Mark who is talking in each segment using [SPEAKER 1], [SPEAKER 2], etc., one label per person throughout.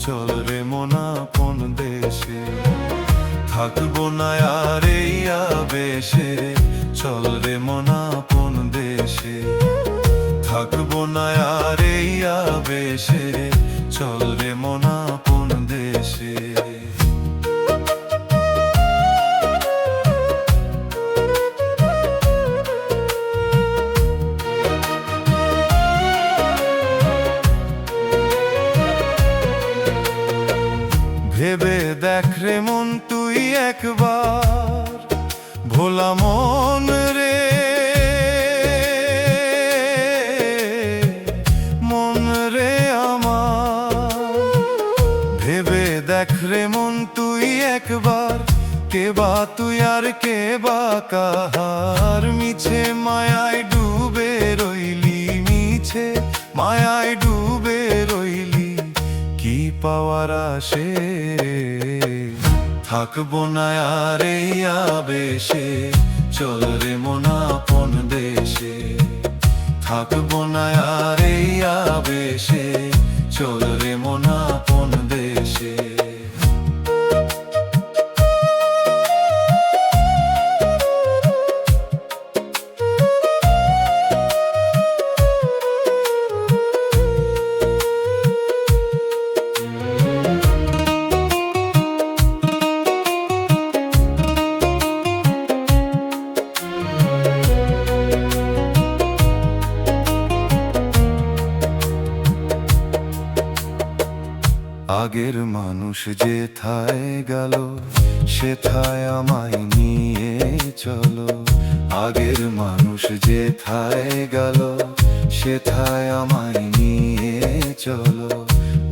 [SPEAKER 1] চল রে মন আপন দেশে। থাকবো না আর এই আবেশে, চল রে মন আপন দেশে। থাকবো না আর এই আবেশে, চল রে মন আপন দেশে। ভেবে দেখ রে মন তুই একবার, ভোলা মন রে, মন রে আমার। ভেবে দেখ রে মন তুই একবার, কে বা তুই আর কে বা কাহার। মিছে মায়ায় ডুবে রইলি, মিছে মায়ায় ডুবে রইলি, কি পাওয়ার আশে। থাকবো না আর এই আবেশে, চল রে মন আপন দেশে। থাকবো না আর এই আবেশে, চল রে মন আপন দেশে। আগের মানুষ যেথায় গেল, সেথায় আমায় নিয়ে চলো। আগের মানুষ যেথায় গেল, সেথায় আমায় নিয়ে চলো।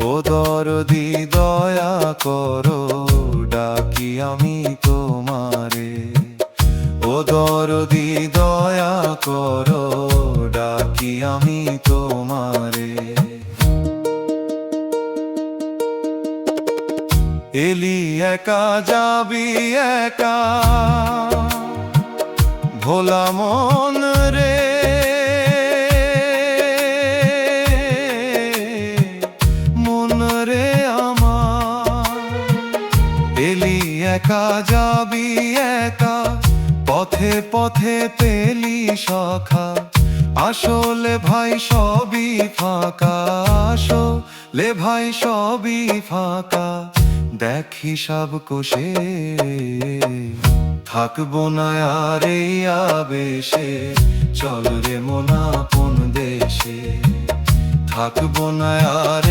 [SPEAKER 1] ও দরদি দয়া করো, ডাকি আমি তোমারে। ও দরদি দয়া করো, ডাকি আমি তোমারে। এলি একা যাবি একা, ভোলা মন রে, মন রে আমার। এলি একা যাবি একা, পথে পথে পেলি সখা। আসলে ভাই সবই ফাঁকা, আসলে ভাই সবই ফাঁকা। দেখ হিসাব কষে, থাকবো না আর এই আবেশে, চল রে মন আপন দেশে। থাকবো না আর